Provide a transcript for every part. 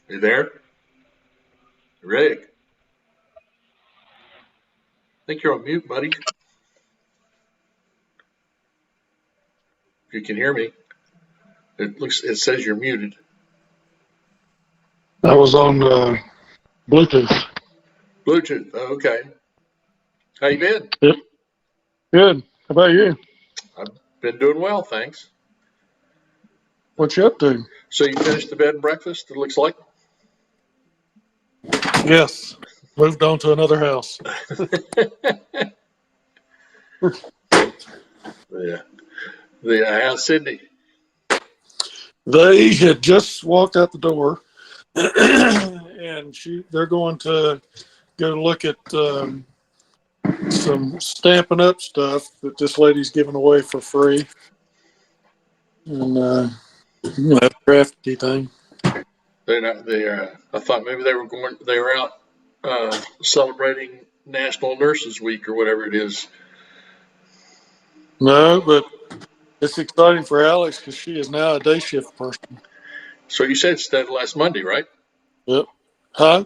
You there? Rick, I think you're on mute, buddy. If you can hear me, it says you're muted. I was on Bluetooth. Bluetooth. Oh, okay. How you been? Yep. Good. How about you? I've been doing well, thanks. What you up to? So you finished the bed and breakfast, it looks like? Yes. Moved on to another house. Yeah. How's Sydney? They had just walked out the door, and they're going to go look at some Stampin' Up stuff that this lady's giving away for free, and that crafty thing. They're not. I thought maybe they were going. They were out celebrating National Nurses Week or whatever it is. No, but it's exciting for Alex because she is now a day shift person. So you said it started last Monday, right? Yep. Huh?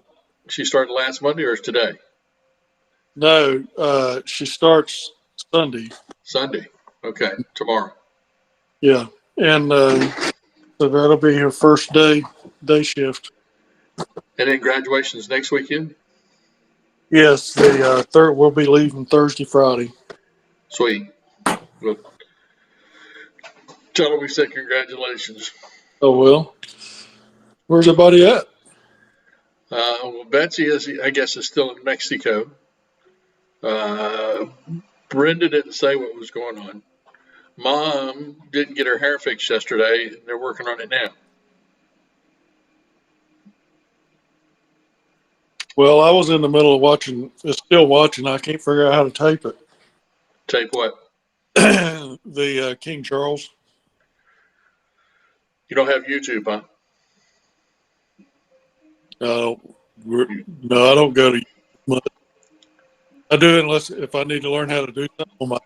She started last Monday or is today? No, she starts Sunday. Sunday. Okay, tomorrow. Yeah, and so that'll be her first day shift. And then graduation's next weekend? Yes, the third we'll be leaving Thursday, Friday. Sweet. Well, tell her we said congratulations. Oh well. Where's everybody at? Well, Betsy is still in Mexico. Brenda didn't say what was going on. Mom didn't get her hair fixed yesterday. They're working on it now. Well, I was in the middle of still watching. I can't figure out how to tape it. Tape what? The King Charles. You don't have YouTube, huh? No, I don't go to. I do it if I need to learn how to do something on my.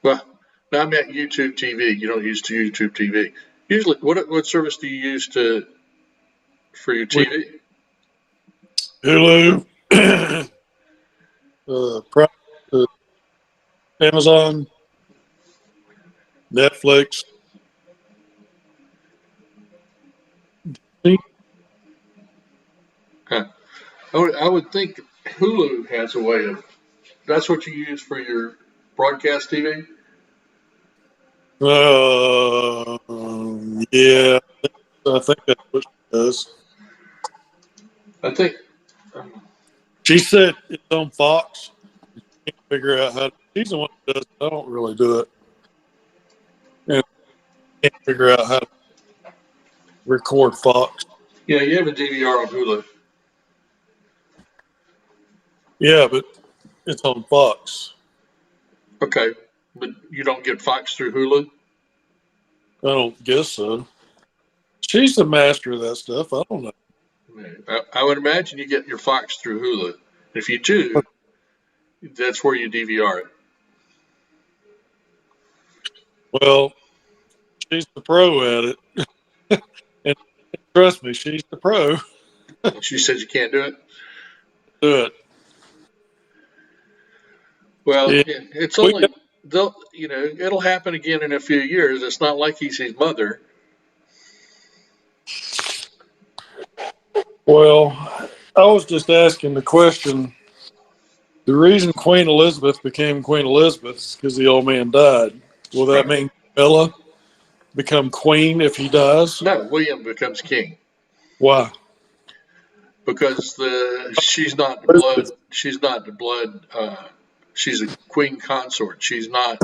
Well, now I'm at YouTube TV. You don't use YouTube TV. Usually, what service do you use for your TV? Hulu, Amazon, Netflix. Huh. I would think Hulu has a way of. That's what you use for your broadcast TV? Yeah, I think that's what she does. I think. She said it's on Fox. She can't figure out how. She's the one who does it. I don't really do it. And can't figure out how to record Fox. Yeah, you have a DVR on Hulu. Yeah, but it's on Fox. Okay, but you don't get Fox through Hulu? I don't guess so. She's the master of that stuff. I don't know. I would imagine you get your Fox through Hulu. If you do, that's where you DVR it. Well, she's the pro at it. And trust me, she's the pro. She says you can't do it? Do it. Well, yeah. It's only, it'll happen again in a few years. It's not like he's his mother. Well, I was just asking the question. The reason Queen Elizabeth became Queen Elizabeth is because the old man died. Will that mean Camilla become queen if he dies? No, William becomes king. Why? Because she's not the blood. She's not the blood. She's a queen consort. She's not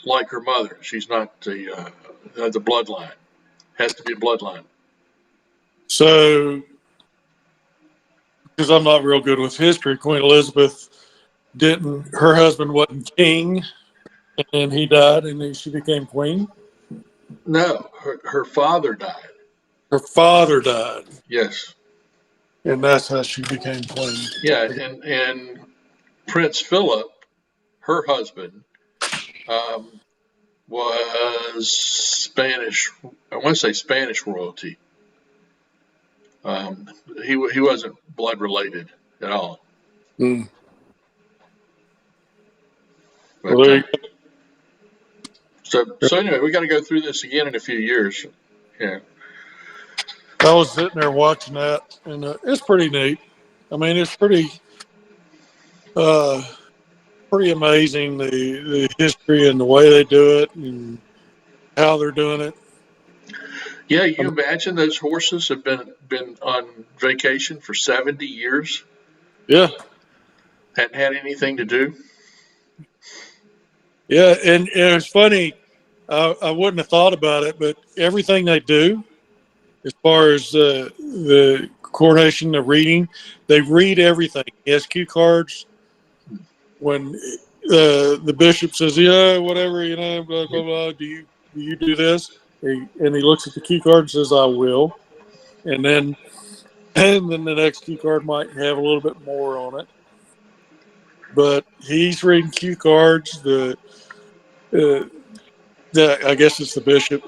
like her mother. She's not the bloodline. Has to be a bloodline. So, because I'm not real good with history, Queen Elizabeth her husband wasn't king, and then he died, and then she became queen? No, her father died. Her father died. Yes. And that's how she became queen. Yeah, and Prince Philip, her husband, was Spanish. I want to say Spanish royalty. He wasn't blood related at all. Mm. But, Well, there you go. so anyway, we got to go through this again in a few years. Yeah. I was sitting there watching that, and it's pretty neat. I mean, it's pretty amazing, the history and the way they do it and how they're doing it. Yeah, you imagine those horses have been on vacation for 70 years, Yeah, hadn't had anything to do. yeah, and it's funny. I wouldn't have thought about it, but everything they do, as far as the coronation, the reading, they read everything. SQ cards. When the bishop says, "Yeah, whatever, blah blah blah," do you do this? And he looks at the key card and says, "I will," and then the next key card might have a little bit more on it. But he's reading cue cards. I guess it's the bishop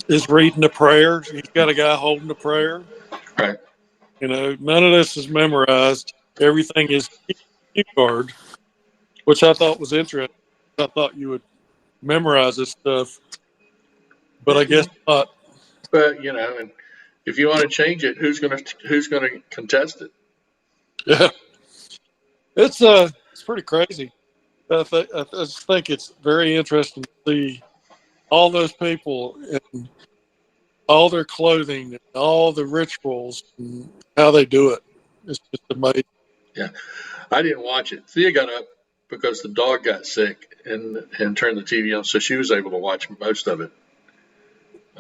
is reading the prayers. He's got a guy holding the prayer. Right. None of this is memorized. Everything is cue card, which I thought was interesting. I thought you would memorize this stuff, but I guess not. But and if you want to change it, who's gonna contest it? Yeah, it's pretty crazy. I just think it's very interesting to see all those people and all their clothing and all the rituals and how they do it. It's just amazing. Yeah, I didn't watch it. Thea got up because the dog got sick and turned the TV on, so she was able to watch most of it.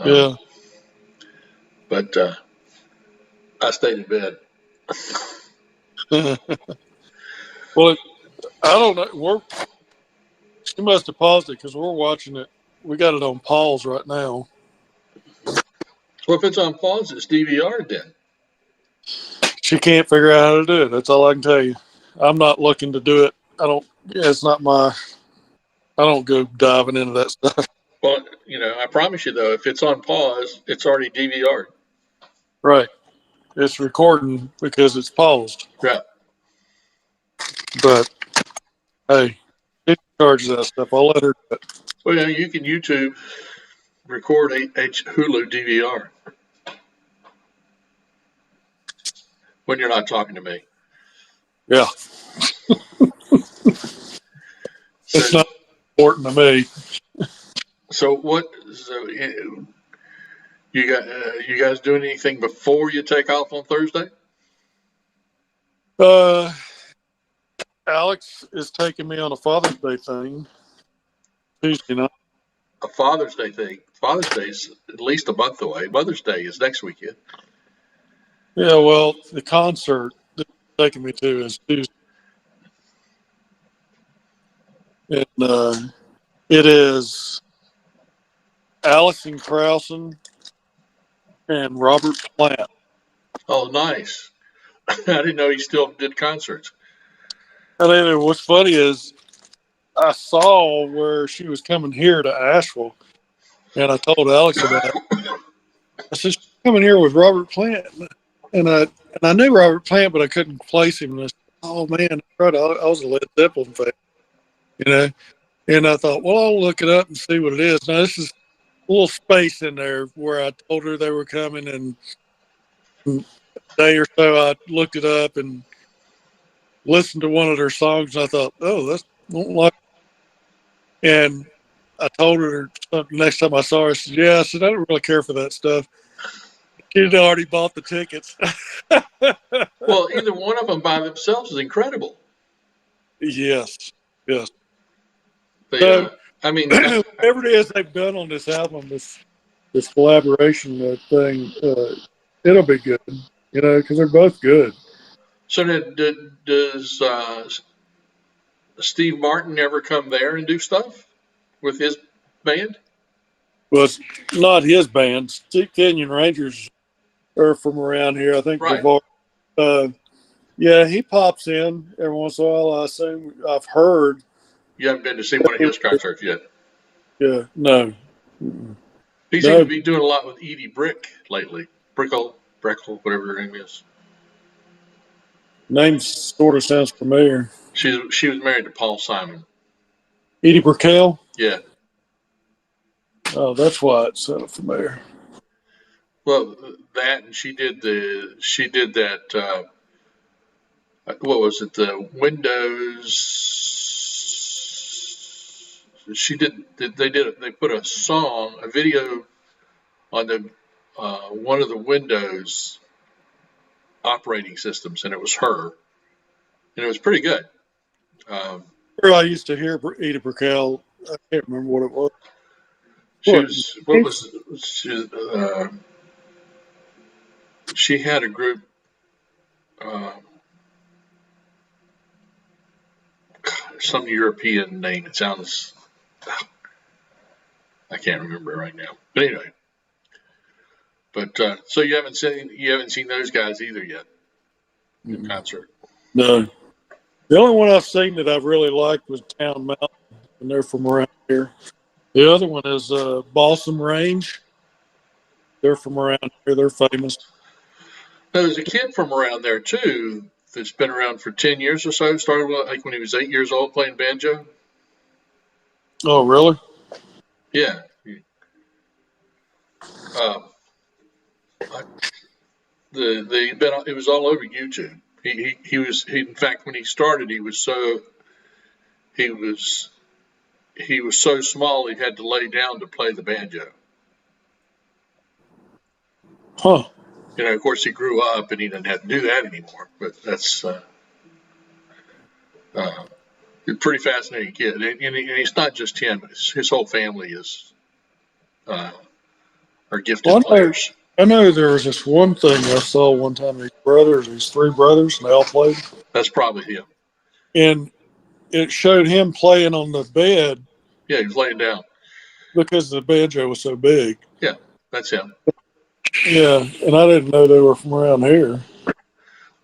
Yeah. But I stayed in bed. Well, I don't know. She must have paused it because we're watching it. We got it on pause right now. Well, if it's on pause, it's DVR then. She can't figure out how to do it. That's all I can tell you. I'm not looking to do it. It's not my. I don't go diving into that stuff. Well, I promise you though, if it's on pause, it's already DVR'd. Right. It's recording because it's paused. Yeah. But hey, it charges that stuff. I'll let her do it. Well, you can YouTube record Hulu DVR when you're not talking to me. Yeah. It's not important to me. So you guys doing anything before you take off on Thursday? Alex is taking me on a Father's Day thing Tuesday night. A Father's Day thing. Father's Day is at least a month away. Mother's Day is next weekend. Yeah, well, the concert that he's taking me to is Tuesday. And it is Alison Krausen and Robert Plant. Oh, nice. I didn't know he still did concerts. I mean, what's funny is I saw where she was coming here to Asheville, and I told Alex about it. I said, she's coming here with Robert Plant. And I knew Robert Plant, but I couldn't place him. And I said, oh, man, I was a Led Zeppelin fan, And I thought, well, I'll look it up and see what it is. Now, this is a little space in there where I told her they were coming, and a day or so I looked it up and listened to one of their songs, and I thought, oh, that's don't like. And I told her next time I saw her, I said, yeah, I don't really care for that stuff. She'd already bought the tickets. Well, either one of them by themselves is incredible. Yes. Whatever it is they've done on this album, this collaboration thing, it'll be good, because they're both good. So does Steve Martin ever come there and do stuff with his band? Well, it's not his band. Steep Canyon Rangers are from around here. I think. Right. Yeah, he pops in every once in a while. I assume I've heard. You haven't been to see one of his concerts yet? Yeah, no. Mm-mm. He seems to No, be doing a lot with Edie Brick lately. Brickle, whatever her name is. name sort of sounds familiar. She was married to Paul Simon. Edie Brickell? Yeah. Oh, that's why it sounded familiar. Well, that and she did that. What was it? The Windows. She did. They put a song, a video on the one of the Windows operating systems, and it was her, and it was pretty good. Um, Where I used to hear Edie Brickell, I can't remember what it was. she What? was. What was? She had a group. Uh, some European name. It sounds. I can't remember it right now. But anyway. But so you haven't seen those guys either yet in concert. No. The only one I've seen that I've really liked was Town Mountain, and they're from around here. The other one is Balsam Range. They're from around here. They're famous. Now, there's a kid from around there too that's been around for 10 years or so. Started like when he was 8 years old playing banjo. Oh, really? Yeah. It was all over YouTube. In fact, when he started, he was so small he had to lay down to play the banjo. Huh. Of course, he grew up and he doesn't have to do that anymore. But that's a pretty fascinating kid. And it's not just him; his whole family are gifted players. I know there was this one thing I saw one time. These three brothers, and they all played. That's probably him. And it showed him playing on the bed. Yeah, he was laying down. Because the banjo was so big. Yeah, that's him. Yeah, and I didn't know they were from around here.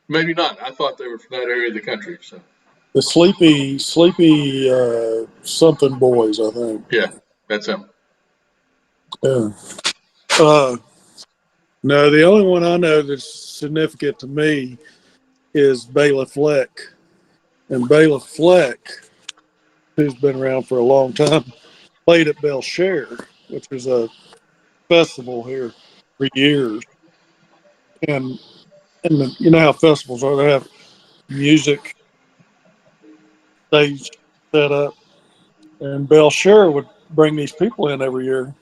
Maybe not. I thought they were from that area of the country. So the sleepy something boys, I think. Yeah, that's him. Yeah. No, the only one I know that's significant to me is Bela Fleck. And Bela Fleck, who's been around for a long time, played at Belshare, which is a festival here for years. And you know how festivals are, they have music stage set up. And Belshare would bring these people in every year.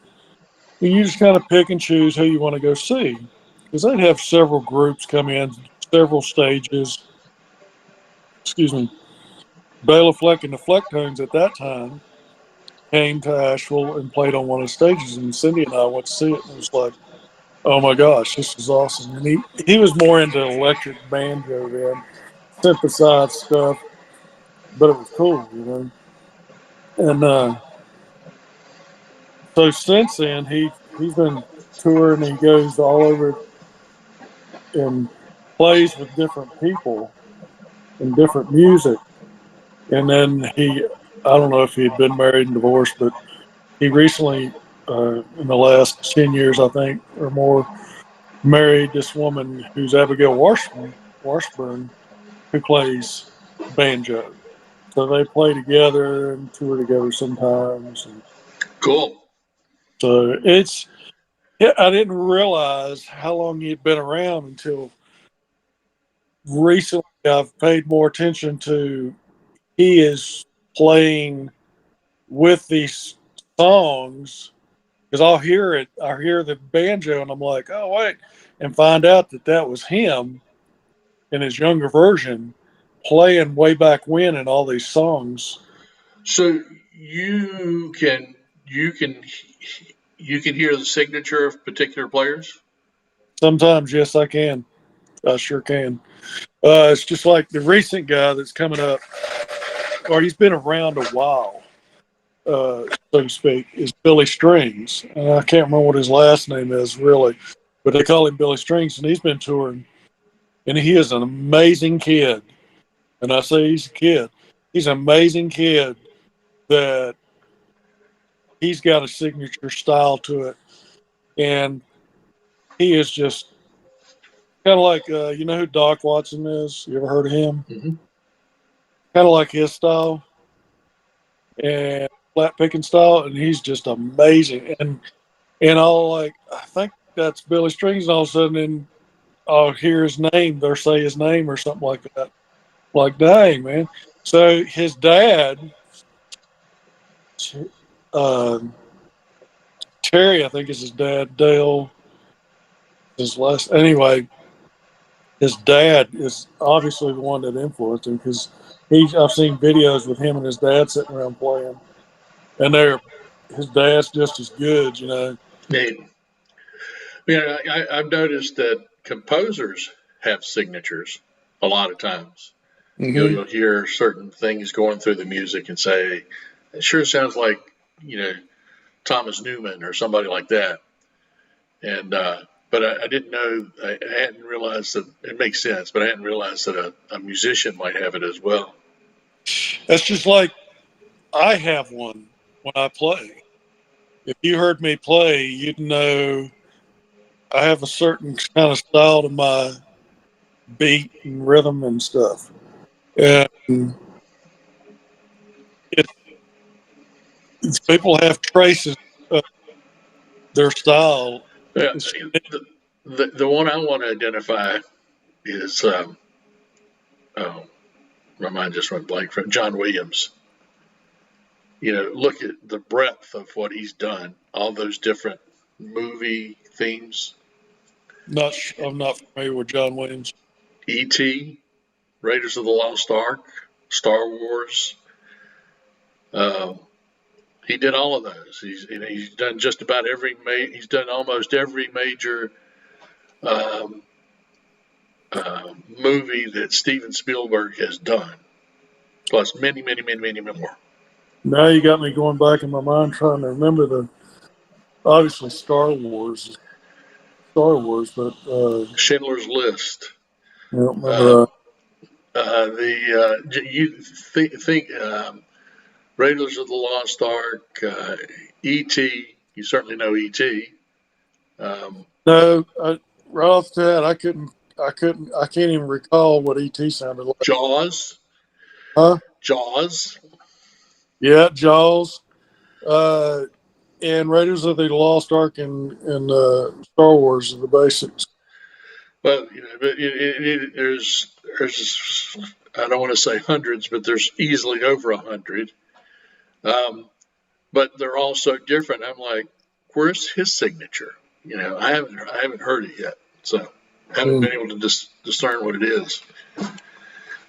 And you just kind of pick and choose who you want to go see. Because they'd have several groups come in, several stages. Excuse me. Bela Fleck and the Flecktones at that time came to Asheville and played on one of the stages. And Cindy and I went to see it. And it was like, oh my gosh, this is awesome. And he was more into electric banjo then, synthesized stuff. But it was cool, you know. And so since then, he's been touring. He goes all over and plays with different people and different music. And then I don't know if he'd been married and divorced, but he recently, in the last 10 years, I think, or more, married this woman who's Abigail Washburn, who plays banjo. So they play together and tour together sometimes. Cool. So I didn't realize how long he'd been around until recently. I've paid more attention to he is playing with these songs because I hear the banjo and I'm like, oh wait, and find out that was him in his younger version playing way back when in all these songs. So you can hear the signature of particular players? Sometimes, yes, I can. I sure can. It's just like the recent guy that's coming up, or he's been around a while, so to speak, is Billy Strings. I can't remember what his last name is, really, but they call him Billy Strings, and he's been touring. And he is an amazing kid. And I say he's a kid. He's an amazing kid that he's got a signature style to it, and he is just kind of like you know who Doc Watson is. You ever heard of him? Mm-hmm. Kind of like his style and flat picking style, and he's just amazing. And I'll like I think that's Billy Strings, and all of a sudden, and I'll hear his name, or say his name, or something like that. Like, dang, man. So his dad, uh, Terry, I think is his dad. Dale, his last. Anyway, his dad is obviously the one that influenced him because I've seen videos with him and his dad sitting around playing, and his dad's just as good, you know. I've noticed that composers have signatures a lot of times. Mm-hmm. You'll hear certain things going through the music and say, it sure sounds like, Thomas Newman or somebody like that. And, but I didn't know, I hadn't realized that it makes sense, but I hadn't realized that a musician might have it as well. That's just like I have one when I play. If you heard me play, you'd know I have a certain kind of style to my beat and rhythm and stuff. And people have traces of their style. Yeah, the one I want to identify is, oh, my mind just went blank, from John Williams. Look at the breadth of what he's done, all those different movie themes. I'm not familiar with John Williams. E.T., Raiders of the Lost Ark, Star Wars. He did all of those. He's done just about he's done almost every major movie that Steven Spielberg has done, plus many, many, many, many more. Now you got me going back in my mind trying to remember obviously Star Wars, but Schindler's List. I don't remember You think Raiders of the Lost Ark, E.T. You certainly know E.T. No, right off the bat, I can't even recall what E.T. sounded like. Jaws. Huh? Jaws. Yeah, Jaws. And Raiders of the Lost Ark and Star Wars are the basics. Well, but there's I don't want to say hundreds, but there's easily over 100. But they're all so different. I'm like, where's his signature? I haven't heard it yet, so I haven't been able to discern what it is.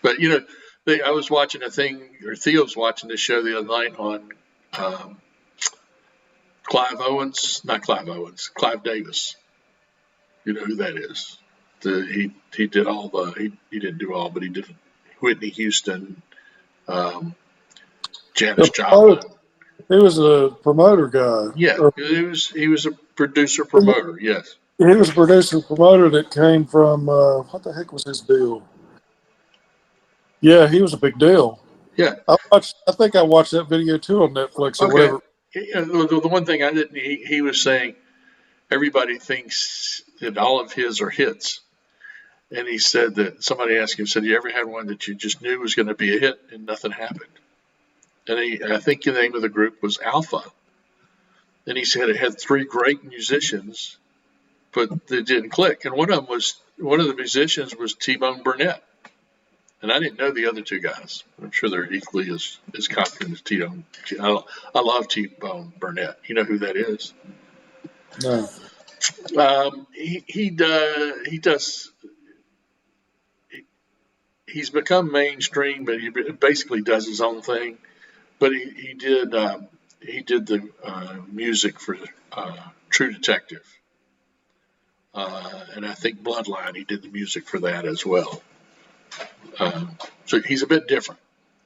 But I was watching a thing, or Theo's watching this show the other night on Clive Davis. You know who that is? He did all he didn't do all, but he did Whitney Houston, Janis Joplin. He was a promoter guy. Yeah, he was a producer promoter. Yes, he was a producer promoter that came from what the heck was his deal? Yeah, he was a big deal. Yeah, I think I watched that video too on Netflix or whatever. The one thing I didn't, he was saying everybody thinks that all of his are hits. And he said that somebody asked him, said, you ever had one that you just knew was going to be a hit and nothing happened? And I think the name of the group was Alpha. And he said it had 3 great musicians, but they didn't click. And one of the musicians was T-Bone Burnett. And I didn't know the other 2 guys. I'm sure they're equally as competent as T-Bone. I love T-Bone Burnett. You know who that is? No. He does. He's become mainstream, but he basically does his own thing. But he did the music for True Detective, and I think Bloodline. He did the music for that as well. So he's a bit different.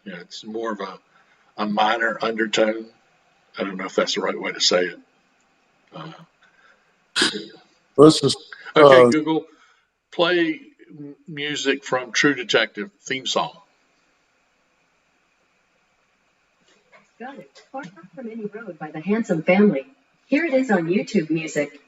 It's more of a minor undertone. I don't know if that's the right way to say it. Let's just okay. Google, play music from True Detective theme song. Got it. Far From Any Road by the Handsome Family. Here it is on YouTube Music.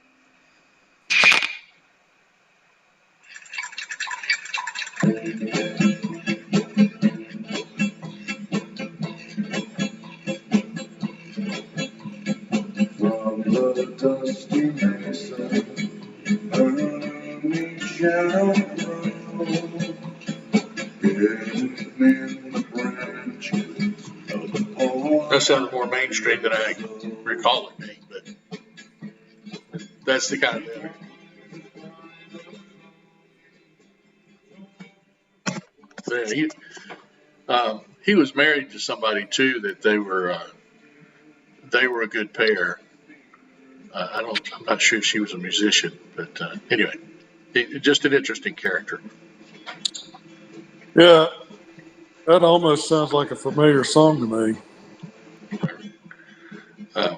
From the dusty mesa, early shadow grows, hidden in the branches of the pine. That sounds more mainstream than I recall it being, but that's the kind of lyric. He was married to somebody too that they were a good pair. I'm not sure if she was a musician, but anyway, just an interesting character. Yeah, that almost sounds like a familiar song to me. Uh,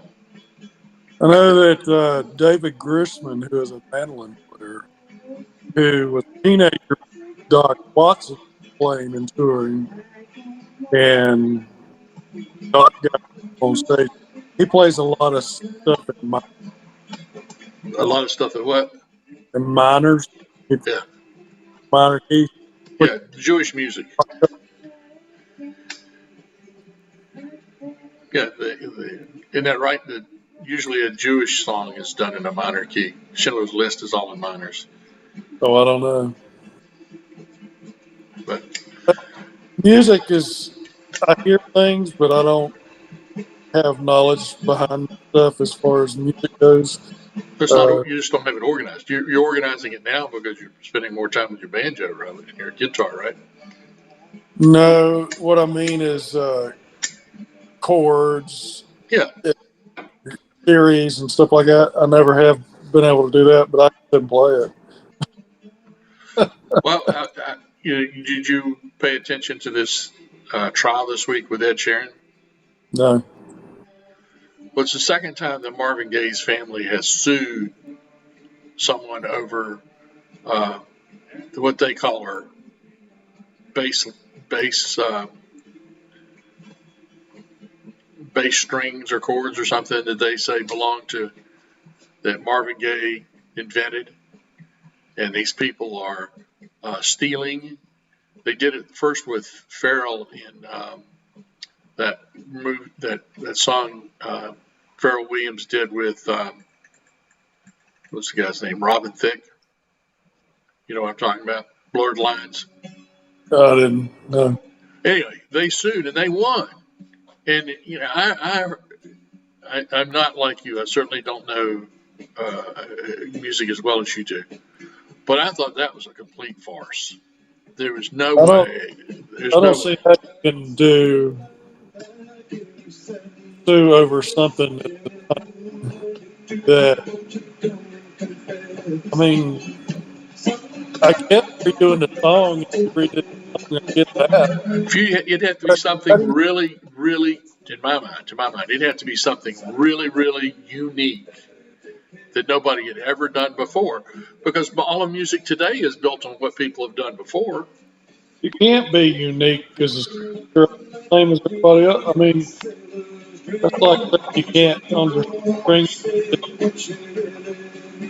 I know that David Grisman, who is a mandolin player, who was a teenager, Doc Watson playing and touring, and Doc got on stage. He plays a lot of stuff a lot of stuff that what? in minors. It's Yeah, minor keys. yeah, Jewish music. Yeah, isn't that right? That usually a Jewish song is done in a minor key. Schindler's List is all in minors. Oh, I don't know. But Music is, I hear things, but I don't have knowledge behind stuff as far as music goes. you just don't have it organized. You're organizing it now because you're spending more time with your banjo rather than your guitar, right? No, what I mean is chords, Yeah. theories, and stuff like that. I never have been able to do that, but I can play it. Well, did you pay attention to this trial this week with Ed Sheeran? No. Well, it's the second time that Marvin Gaye's family has sued someone over what they call her bass strings or chords or something that they say belong to that Marvin Gaye invented, and these people are stealing. They did it first with Pharrell in that song Pharrell Williams did with what's the guy's name? Robin Thicke. You know what I'm talking about? Blurred Lines. I didn't know. Anyway, they sued and they won. And you know, I'm not like you. I certainly don't know music as well as you do. But I thought that was a complete farce. There was no way. I don't see how you can sue over something that. I mean, I guess redoing the song, I get that. It'd have to be something really, really, to my mind, it'd have to be something really, really unique that nobody had ever done before. Because all of music today is built on what people have done before. You can't be unique because it's the same as everybody else. I mean, that's like you can't understand.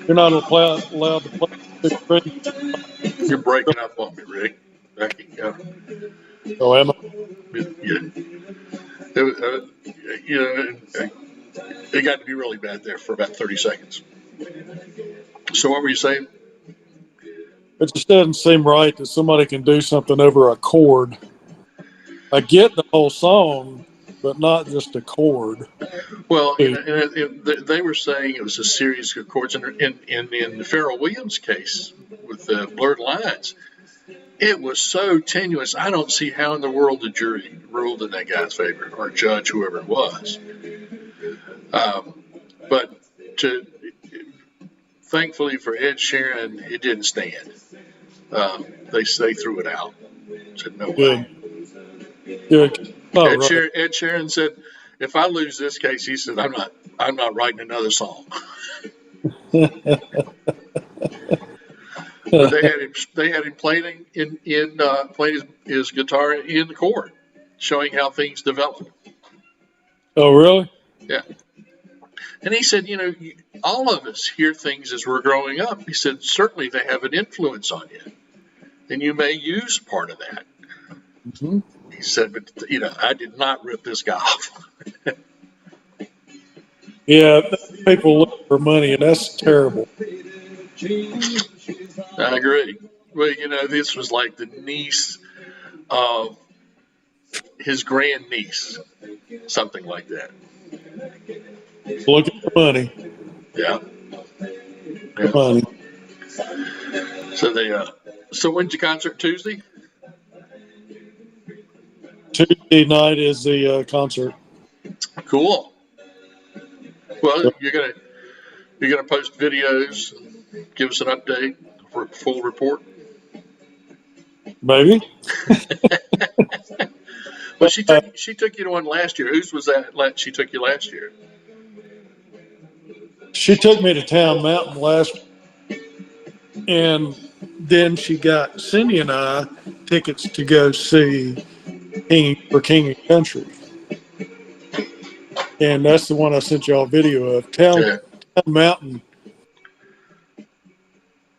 You're not allowed to play the string. You're breaking up on me, Rick. Oh, am I? It got to be really bad there for about 30 seconds. So what were you saying? It just doesn't seem right that somebody can do something over a chord. I get the whole song, but not just a chord. Well, they were saying it was a series of chords. And in the Pharrell Williams case with the Blurred Lines, it was so tenuous. I don't see how in the world the jury ruled in that guy's favor, or judge, whoever it was. But thankfully for Ed Sheeran, it didn't stand. They threw it out. Said no way. Good. Oh, Ed Sheeran said, "If I lose this case," he said, "I'm not writing another song." But they had him playing playing his guitar in the court, showing how things develop. Oh, really? Yeah. And he said, all of us hear things as we're growing up. He said, certainly they have an influence on you, and you may use part of that. Mm-hmm. He said, but, I did not rip this guy off. Yeah, people look for money, and that's terrible. I agree. Well, this was like the niece of his grandniece, something like that. Looking for money. Yeah. For money. So when's your concert? Tuesday? Tuesday night is the concert. Cool. Well, So, you're gonna post videos and give us an update for a full report. maybe. Well, she took you to one last year. Whose was that? She took you last year. She took me to Town Mountain last, and then she got Cindy and I tickets to go see King and Country, and that's the one I sent y'all a video of. Town Mountain.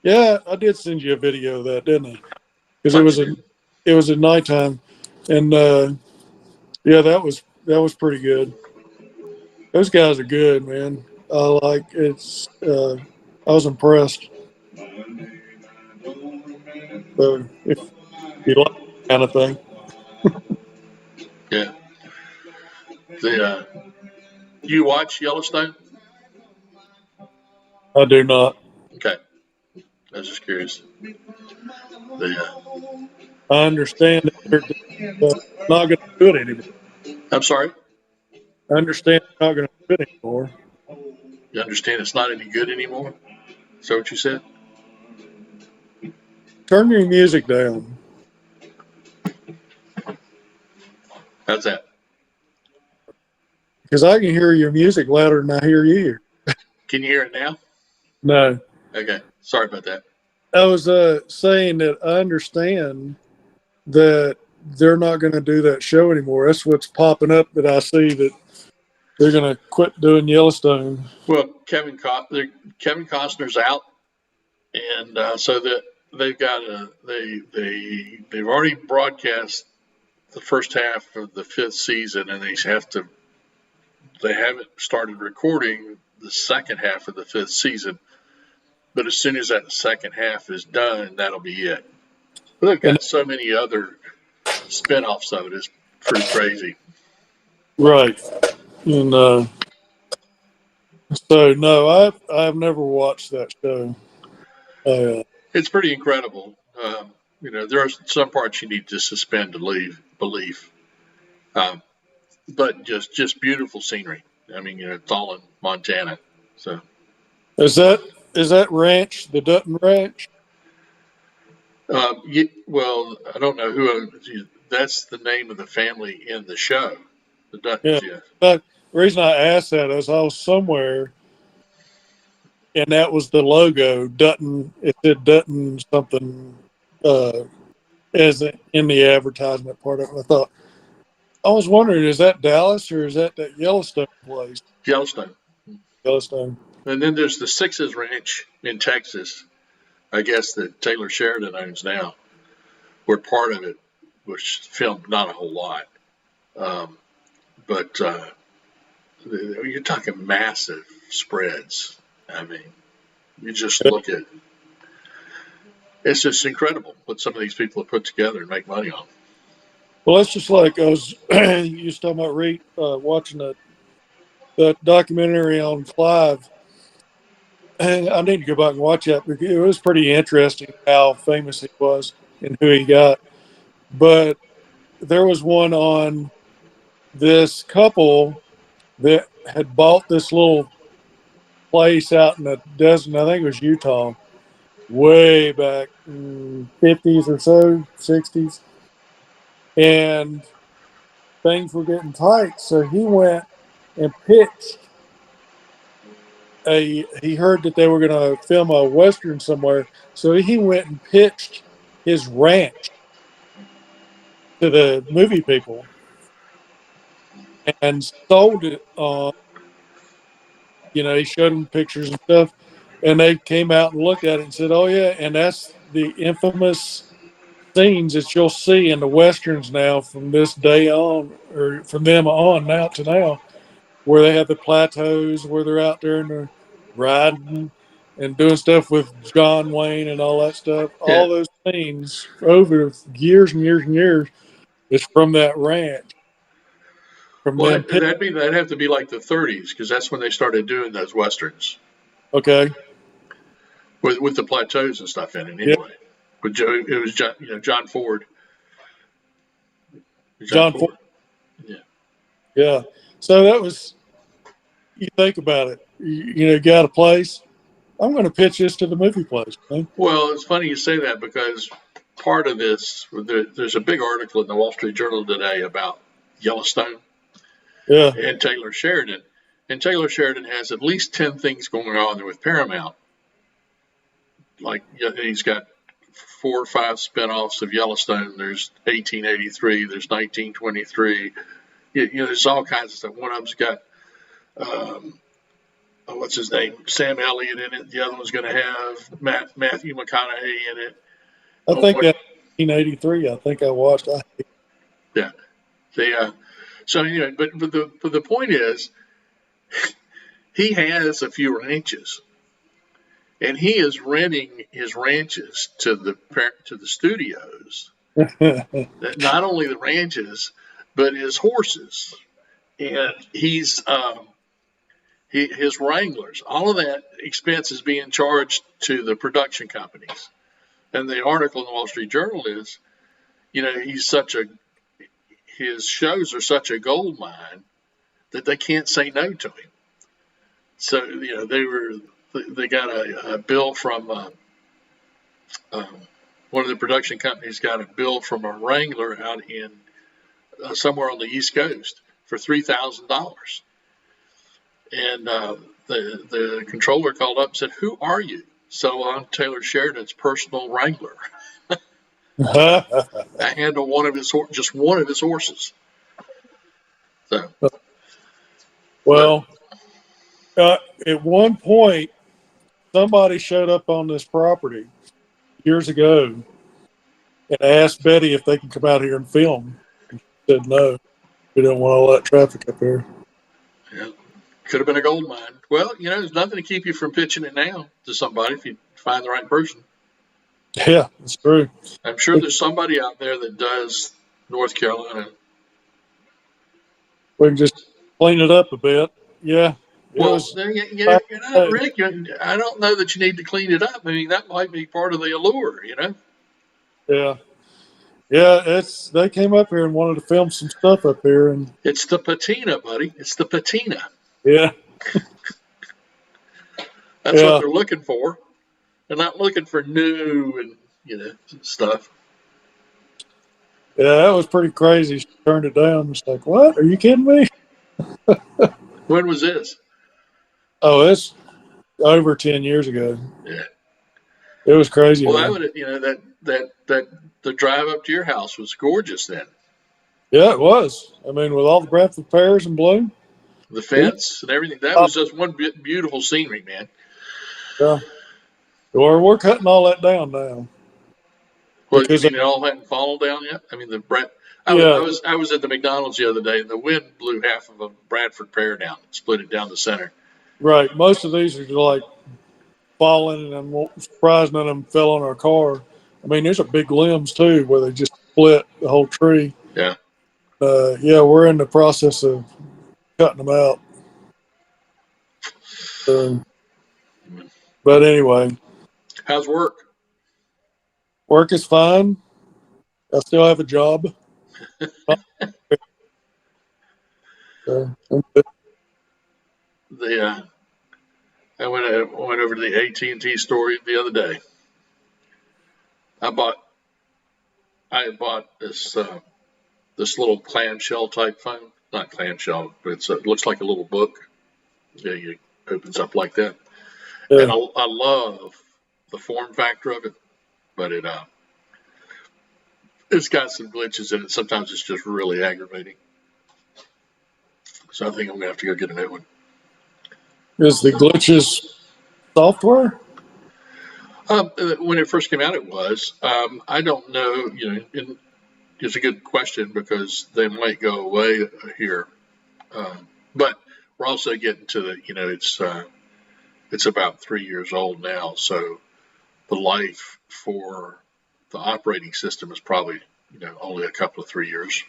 Yeah, I did send you a video of that, didn't I? Because it was at nighttime, and yeah, that was pretty good. Those guys are good, man. I was impressed. So if you like that kind of thing, Yeah. You watch Yellowstone? I do not. Okay. I was just curious. I understand that they're not going to do it anymore. I'm sorry. I understand they're not going to do it anymore. You understand it's not any good anymore? Is that what you said? Turn your music down. How's that? Because I can hear your music louder than I hear you. Can you hear it now? No. Okay. Sorry about that. I was saying that I understand that they're not going to do that show anymore. That's what's popping up that I see, that they're going to quit doing Yellowstone. Well, Kevin Costner's out, and so that they've got they've already broadcast the first half of the 5th season, and they haven't started recording the second half of the 5th season. But as soon as that second half is done, that'll be it. But they've got so many other spinoffs of it. It's pretty crazy. Right. And so, no, I've never watched that show. It's pretty incredible. There are some parts you need to suspend belief. But just beautiful scenery. I mean, it's all in Montana. So is that ranch, the Dutton Ranch? well, I don't know who. That's the name of the family in the show. The Duttons, yeah. But the reason I asked that is I was somewhere, and that was the logo, Dutton. It said Dutton something as in the advertisement part of it. I was wondering, is that Dallas or is that Yellowstone place? Yellowstone. Yellowstone. And then there's the Sixes Ranch in Texas, I guess, that Taylor Sheridan owns now, where part of it was filmed, not a whole lot. But you're talking massive spreads. I mean, you just look at it's just incredible what some of these people have put together and make money on. Well, it's just like I was you was talking about watching the documentary on Clive. And I need to go back and watch that because it was pretty interesting how famous he was and who he got. But there was one on this couple that had bought this little place out in the desert. I think it was Utah, way back in 50s or so, 60s. And things were getting tight. So he went and pitched he heard that they were going to film a Western somewhere. So he went and pitched his ranch to the movie people. and sold it on. He showed them pictures and stuff, and they came out and looked at it and said, "Oh yeah," and that's the infamous scenes that you'll see in the westerns now from this day on, or from them on now to now, where they have the plateaus where they're out there and they're riding and doing stuff with John Wayne and all that stuff. Yeah. All those scenes over years and years and years is from that ranch, from Well, them. that'd have to be like the 30s because that's when they started doing those westerns Okay. with the plateaus and stuff in it. Yeah. Anyway, with it was John Ford. John Ford. Yeah. Yeah. So that was. You think about it. You got a place. I'm going to pitch this to the movie place. Man. Well, it's funny you say that because part of this, there's a big article in the Wall Street Journal today about Yellowstone. Yeah. And Taylor Sheridan. And Taylor Sheridan has at least 10 things going on with Paramount. Like he's got 4 or 5 spinoffs of Yellowstone. There's 1883. There's 1923. There's all kinds of stuff. One of them's got, what's his name? Sam Elliott in it. The other one's going to have Matthew McConaughey in it. I think that 1983. I think I watched. Yeah. So anyway, but the point is, he has a few ranches, and he is renting his ranches to the studios. Not only the ranches, but his horses, and his wranglers. All of that expense is being charged to the production companies. And the article in the Wall Street Journal is, his shows are such a gold mine that they can't say no to him. So they got a bill from one of the production companies got a bill from a wrangler out in somewhere on the East Coast for $3,000, and the controller called up and said, "Who are you?" So I'm Taylor Sheridan's personal wrangler. I handle just one of his horses. So, well, at one point, somebody showed up on this property years ago and asked Betty if they can come out here and film. And she said no. We don't want all that traffic up here. Yeah, could have been a gold mine. Well, there's nothing to keep you from pitching it now to somebody if you find the right person. Yeah, that's true. I'm sure there's somebody out there that does North Carolina. We can just clean it up a bit. Yeah. Well, Rick, I don't know that you need to clean it up. I mean, that might be part of the allure, Yeah. Yeah, they came up here and wanted to film some stuff up here, and it's the patina, buddy. It's the patina. Yeah. That's what they're looking for. They're not looking for new and stuff. Yeah, that was pretty crazy. She turned it down. It's like, what? Are you kidding me? When was this? Oh, it's over 10 years ago. Yeah. It was crazy. Well, that the drive up to your house was gorgeous then. Yeah, it was. I mean, with all the Bradford pears in bloom. The fence and everything. That was just one beautiful scenery, man. Yeah. Well, we're cutting all that down now. Well, because it all hadn't fallen down yet? I mean, I was at the McDonald's the other day, and the wind blew half of a Bradford pear down, split it down the center. Right. Most of these are like falling, and I'm surprised none of them fell on our car. I mean, there's a big limbs too, where they just split the whole tree. Yeah. Yeah, we're in the process of cutting them out. But anyway. How's work? Work is fine. I still have a job. I went over to the AT&T store the other day. I bought this little clamshell type phone. Not clamshell, but it looks like a little book. Yeah, it opens up like that. Yeah. And I love the form factor of it, but it's got some glitches in it. Sometimes it's just really aggravating. So I think I'm gonna have to go get a new one. Is the glitches software? When it first came out, it was. I don't know. It's a good question because they might go away here, but we're also getting to the. It's about 3 years old now, so the life for the operating system is probably only a couple of 3 years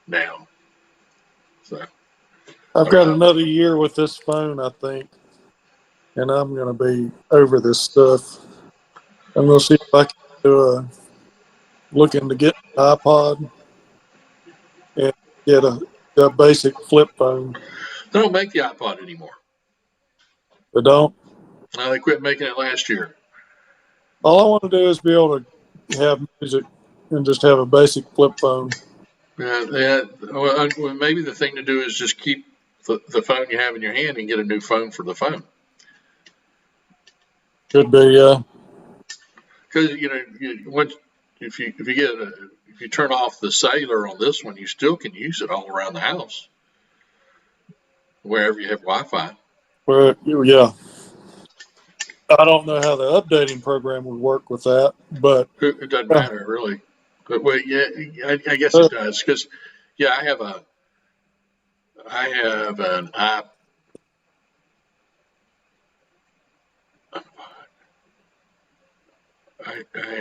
now. So I've got another year with this phone, I think, and I'm going to be over this stuff. I'm going to see if I can do looking to get an iPod and get a basic flip phone. they don't make the iPod anymore. They don't. No, they quit making it last year. All I want to do is be able to have music and just have a basic flip phone. Yeah. Well, maybe the thing to do is just keep the phone you have in your hand and get a new phone for the phone. Could be, yeah. Because if you turn off the cellular on this one, you still can use it all around the house, wherever you have Wi-Fi. Well, yeah. I don't know how the updating program would work with that, but It doesn't matter really. But yeah, I guess it does because I have an iPod.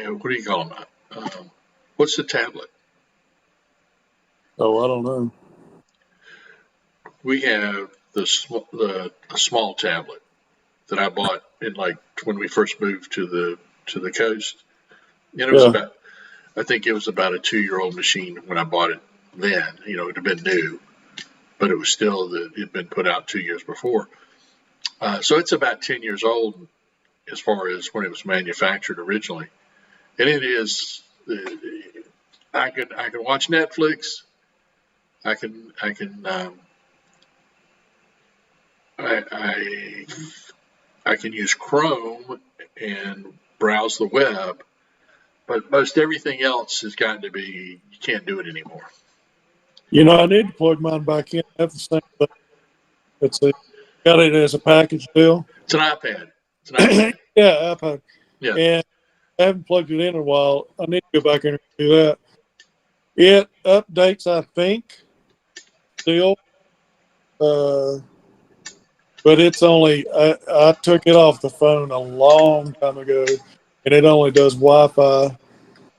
What do you call them? What's the tablet? I don't know. We have a small tablet that I bought when we first moved to the coast. And it was I think it was about a 2-year-old machine when I bought it then. It had been new, but it was still it had been put out 2 years before. So it's about 10 years old as far as when it was manufactured originally. And it is, I can watch Netflix. I can use Chrome and browse the web, but most everything else has got to be, you can't do it anymore. I need to plug mine back in. I have the same thing. Got it as a package deal. It's an iPad. Yeah, iPad. Yeah. And I haven't plugged it in a while. I need to go back in and do that. It updates, I think, still. But it's only, I took it off the phone a long time ago, and it only does Wi-Fi.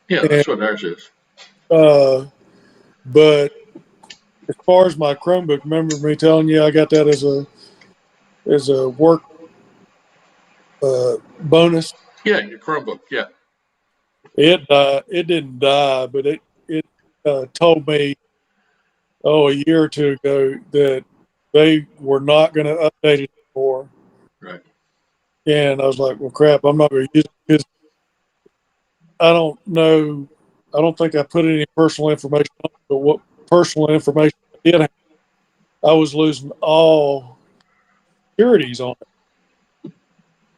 Yeah, that's what ours is. But as far as my Chromebook, remember me telling you I got that as a work bonus? Yeah, your Chromebook, yeah. It died. It didn't die, but it told me, a year or two ago that they were not going to update it anymore. Right. And I was like, well, crap, I'm not going to use it because I don't know. I don't think I put any personal information on it, but what personal information I did have, I was losing all securities on it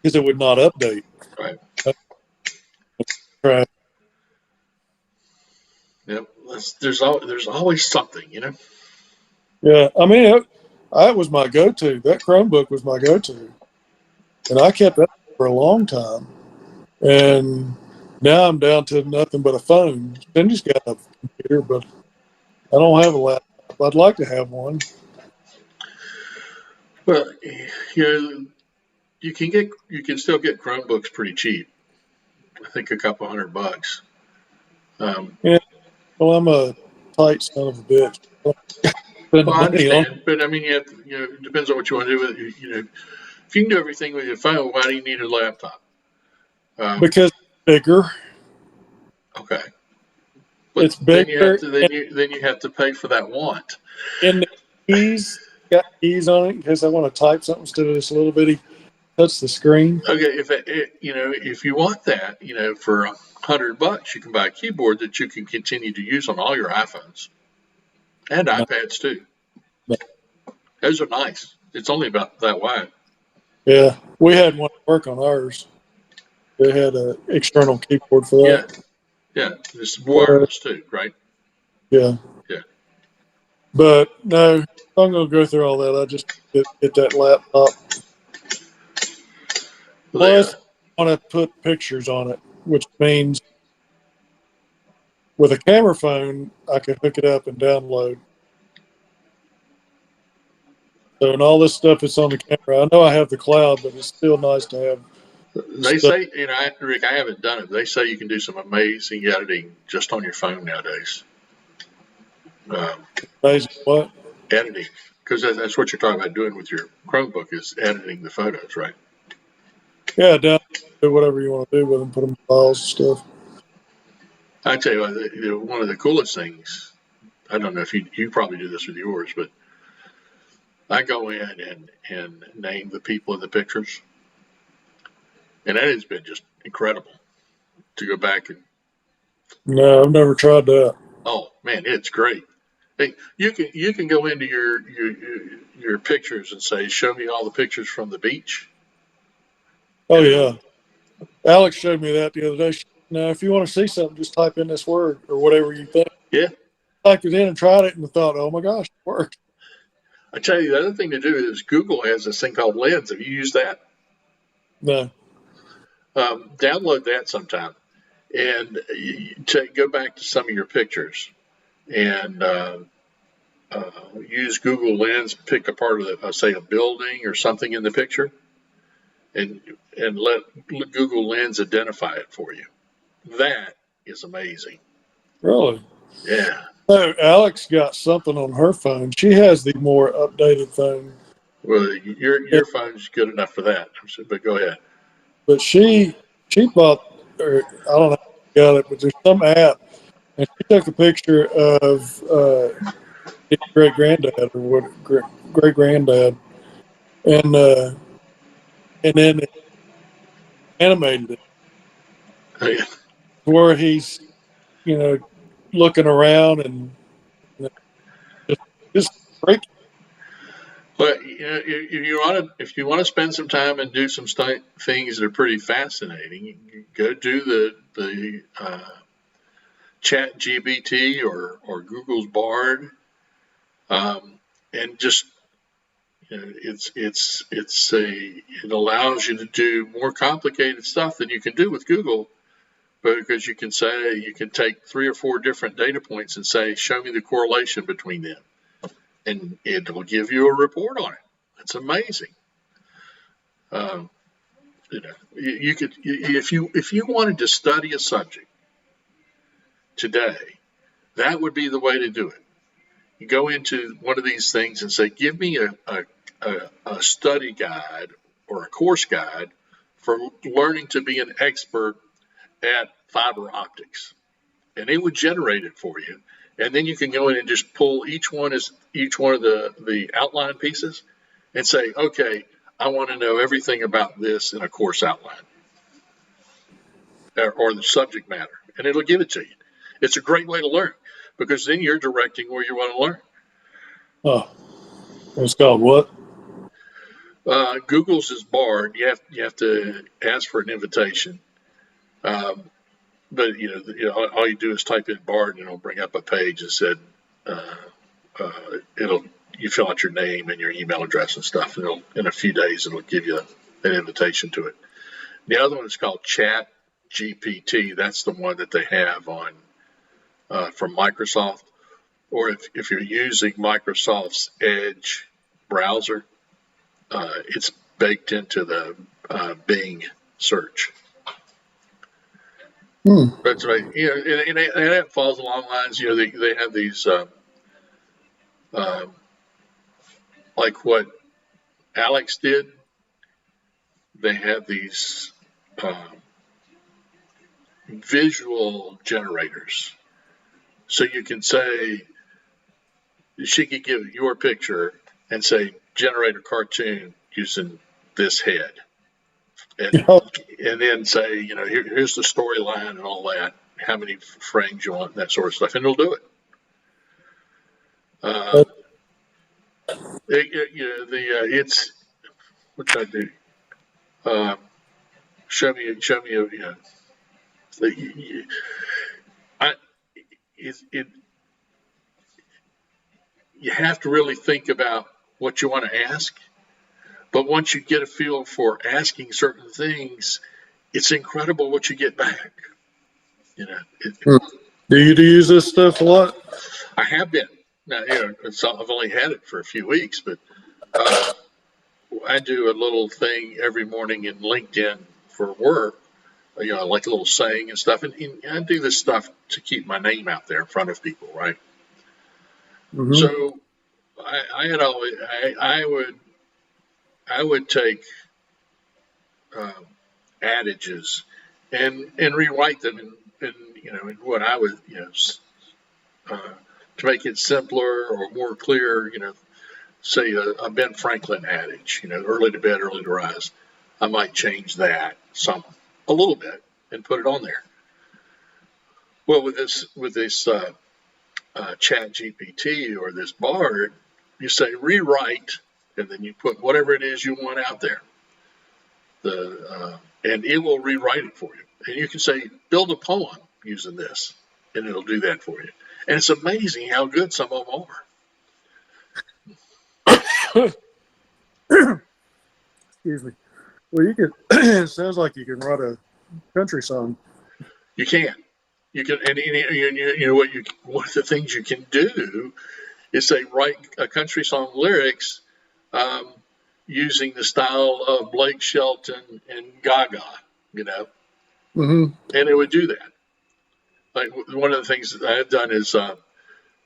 because it would not update. Right. Right. Yep. There's always something, Yeah, I mean, that was my go-to. That Chromebook was my go-to, and I kept that for a long time. And now I'm down to nothing but a phone. Cindy's got a computer, but I don't have a laptop. I'd like to have one. Well, you can still get Chromebooks pretty cheap. I think a couple $100. Yeah. Well, I'm a tight son of a bitch. Well, I understand, but I mean, it depends on what you want to do with it. If you can do everything with your phone, why do you need a laptop? Because it's bigger. Okay. But it's bigger. Then you have to pay for that want. And the keys got keys on it in case I want to type something instead of this little bitty touch the screen. Okay, if you want that, for $100, you can buy a keyboard that you can continue to use on all your iPhones and iPads too. Those are nice. It's only about that wide. Yeah, we had one work on ours. They had an external keyboard for that. Yeah, it's wireless too, right? Yeah. Yeah. But no, if I'm going to go through all that, I just get that laptop. Plus, I want to put pictures on it, which means with a camera phone, I can hook it up and download. So, and all this stuff is on the camera. I know I have the cloud, but it's still nice to have. They say, Rick, I haven't done it. They say you can do some amazing editing just on your phone nowadays. Amazing what? Editing, because that's what you're talking about doing with your Chromebook is editing the photos, right? Yeah, do whatever you want to do with them, put them in files and stuff. I tell you what, one of the coolest things, I don't know if you probably do this with yours, but I go in and name the people in the pictures. And that has been just incredible to go back and. No, I've never tried that. Oh man, it's great. Hey, you can go into your pictures and say, show me all the pictures from the beach. Oh yeah, Alex showed me that the other day. Now, if you want to see something, just type in this word or whatever you think. Yeah. Typed it in and tried it and thought, oh my gosh, it worked. I tell you, the other thing to do is Google has this thing called Lens. Have you used that? No. Download that sometime and go back to some of your pictures and use Google Lens, pick a part of say a building or something in the picture, and let Google Lens identify it for you. That is amazing. Really? Yeah. So Alex got something on her phone. She has the more updated phone. Well, your phone's good enough for that. But go ahead. But she bought, or I don't know how she got it, but there's some app, and she took a picture of his great granddad or what great granddad, and then animated it where he's looking around and just great. But if you want to spend some time and do some things that are pretty fascinating, you go do the Chat GBT or Google's Bard, and just it allows you to do more complicated stuff than you can do with Google, because you can take 3 or 4 different data points and say, show me the correlation between them, and it will give you a report on it. It's amazing. You could, if you wanted to study a subject today, that would be the way to do it. You go into one of these things and say, give me a study guide or a course guide for learning to be an expert at fiber optics, and it would generate it for you. And then you can go in and just pull each one of the outline pieces and say, okay, I want to know everything about this in a course outline or the subject matter, and it'll give it to you. It's a great way to learn because then you're directing where you want to learn. Oh, it's called what? Google's is Bard. You have to ask for an invitation. But all you do is type in Bard, and it'll bring up a page that said you fill out your name and your email address and stuff, and in a few days it'll give you an invitation to it. The other one is called Chat GPT. That's the one that they have on from Microsoft, or if you're using Microsoft's Edge browser, it's baked into the Bing search. That's right. And that falls along lines. They have these like what Alex did. They have these visual generators, so you can say she could give your picture and say generate a cartoon using this head. And then say, here's the storyline and all that, how many frames you want, that sort of stuff, and it'll do it. It's what should I do? Show me. you have to really think about what you want to ask. But once you get a feel for asking certain things, it's incredible what you get back. You know, Do you use this stuff a lot? I have been. Now, I've only had it for a few weeks, but I do a little thing every morning in LinkedIn for work. Like a little saying and stuff. And I do this stuff to keep my name out there in front of people, right? Mm-hmm. So I would take adages and rewrite them in what I would to make it simpler or more clear. Say a Ben Franklin adage. Early to bed, early to rise. I might change that a little bit and put it on there. Well, with this Chat GPT or this Bard, you say rewrite, and then you put whatever it is you want out there. And it will rewrite it for you. And you can say build a poem using this, and it'll do that for you. And it's amazing how good some of them are. Excuse me. Well, you could. It sounds like you can write a country song. You can, and one of the things you can do is say write a country song lyrics using the style of Blake Shelton and Gaga, Mm-hmm. and it would do that. Like one of the things that I've done is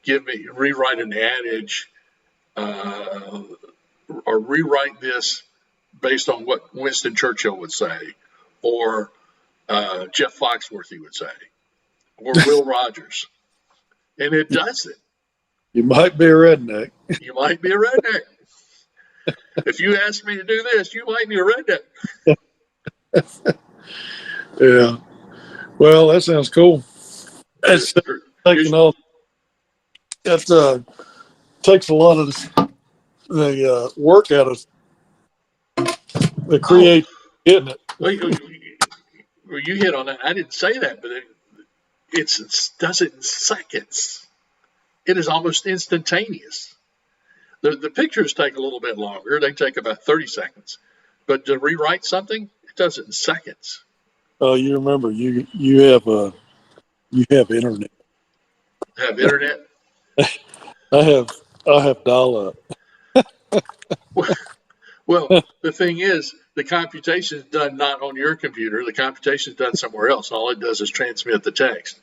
rewrite an adage or rewrite this based on what Winston Churchill would say, or Jeff Foxworthy would say, or Will Rogers. And it does it. You might be a redneck. You might be a redneck. If you ask me to do this, you might be a redneck. Yeah. Well, that sounds cool. That's taking all. That takes a lot of the work out of the create getting it. Well, you hit on that. I didn't say that, but it does it in seconds. It is almost instantaneous. The pictures take a little bit longer. They take about 30 seconds. But to rewrite something, it does it in seconds. Oh, you remember you have internet. Have internet? I have dial-up. Well, the thing is, the computation is done not on your computer. The computation is done somewhere else. All it does is transmit the text.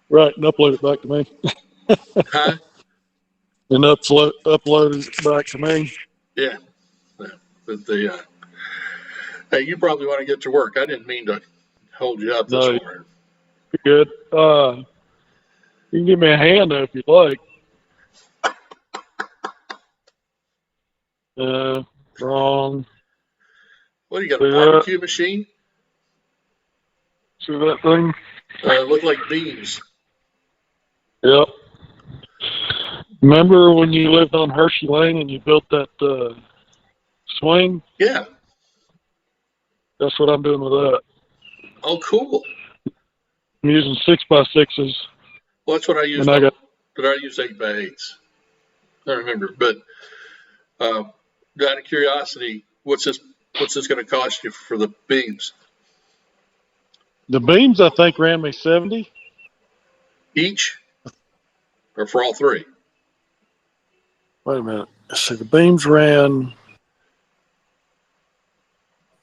Right, and upload it back to me. Huh? And upload it back to me. Yeah. But hey, you probably want to get to work. I didn't mean to hold you up this morning. You're good. You can give me a hand though if you'd like. Wrong. What, you got a barbecue machine? See that thing? Look like beams. Yep. Remember when you lived on Hershey Lane and you built that swing? Yeah. That's what I'm doing with that. Oh, cool. I'm using 6x6s. Well, that's what I used. But I use 8x8s. I don't remember. But out of curiosity, what's this going to cost you for the beams? The beams, I think, ran me $70 each, or for all three? Wait a minute. So the beams ran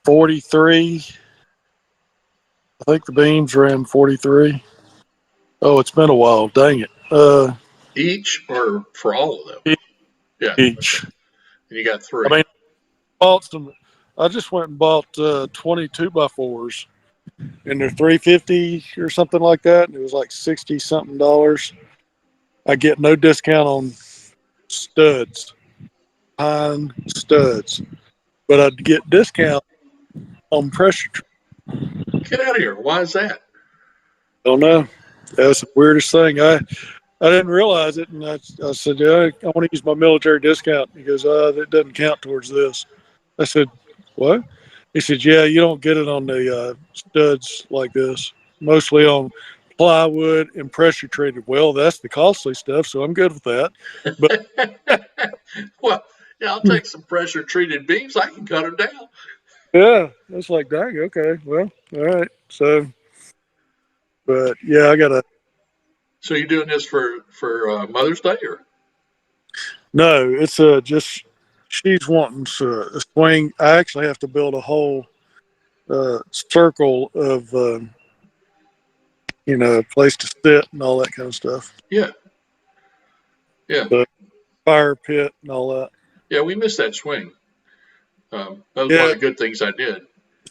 $43. I think the beams ran $43. Oh, it's been a while. Dang it. Each or for all of them? Yeah. Each. And you got three. I mean, I just went and bought 22x4s, and they're $350 or something like that. And it was like $60-something. I get no discount on studs, pine studs, but I'd get discount on pressure. Get out of here. Why is that? Don't know. That's the weirdest thing. I didn't realize it, and I said, yeah, I want to use my military discount. He goes, that doesn't count towards this. I said, what? He said, yeah, you don't get it on the studs like this. Mostly on plywood and pressure treated. Well, that's the costly stuff, so I'm good with that. But Well, yeah, I'll take some pressure treated beams. I can cut them down. yeah, it's like, dang, okay, well, all right. So, but yeah, I gotta. So you're doing this for Mother's Day, or? No, it's just she's wanting a swing. I actually have to build a whole circle of place to sit and all that kind of stuff. Yeah, yeah, The fire pit and all that. yeah. We missed that swing. That was one Yeah, of the good things I did.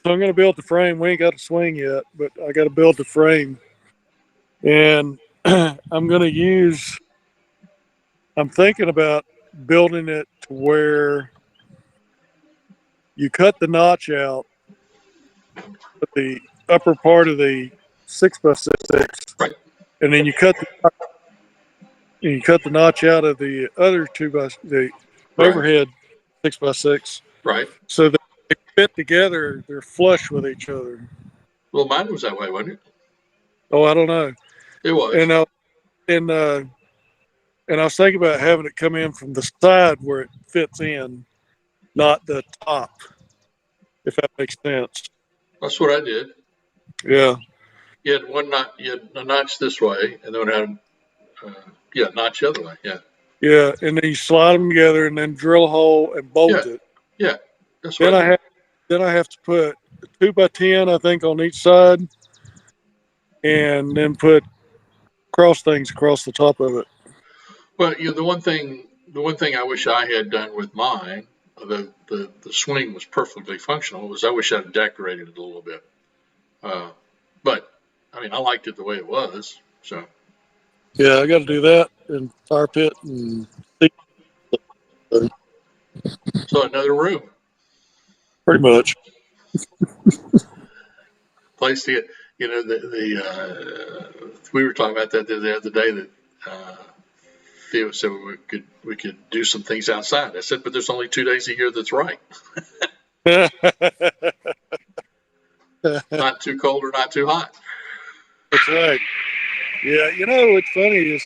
so I'm gonna build the frame. We ain't got a swing yet, but I got to build the frame, and I'm gonna use. I'm thinking about building it to where you cut the notch out at the upper part of the 6x6, Right, and then you cut the notch out of the other the right, overhead 6x6, right. so that they fit together. They're flush with each other. Well, mine was that way, wasn't it? Oh, I don't know. It was. And and uh, and I was thinking about having it come in from the side where it fits in, not the top, if that makes sense. That's what I did. Yeah. You had one knot. You had a notch this way, and then it had notch the other way. Yeah, Yeah, and then you slide them together and then drill a hole and bolt yeah, it. yeah. That's what Then I did. I have to put 2x10, I think, on each side, and then put cross things across the top of it. Well, the one thing I wish I had done with mine, the swing was perfectly functional. Was I wish I'd decorated it a little bit. But I mean, I liked it the way it was. So Yeah, I got to do that and fire pit and another room, pretty much. place to get. We were talking about that the other day that Theo said we could do some things outside. I said, but there's only 2 days a year that's right. Not too cold or not too hot. That's right. Yeah, what's funny is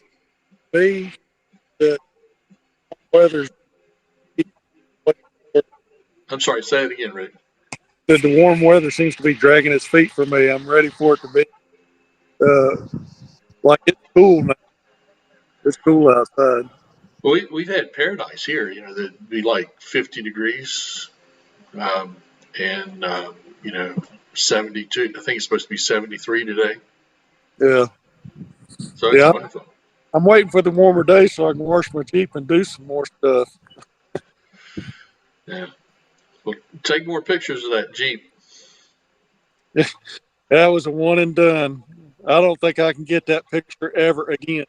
me that weather's I'm sorry, say it again, Rick. that the warm weather seems to be dragging its feet for me. I'm ready for it to be like it's cool now. It's cool outside. Well, we've had paradise here, that'd be like 50 degrees, and 72. I think it's supposed to be 73 today. Yeah. So it's Yeah. wonderful. I'm waiting for the warmer day so I can wash my Jeep and do some more stuff. Yeah. Well, take more pictures of that Jeep. That was a one and done. I don't think I can get that picture ever again.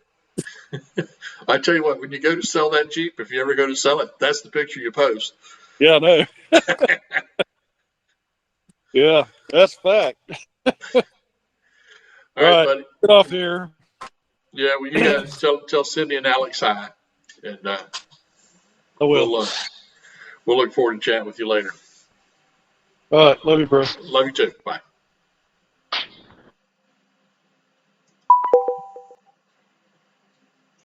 I tell you what, when you go to sell that Jeep, if you ever go to sell it, that's the picture you post. Yeah, I know. Yeah, that's fact. All right, buddy. Get off here. Yeah, well, you guys tell Cindy and Alex hi, and I will. we'll look forward to chatting with you later. All right. Love you, bro. Love you too. Bye.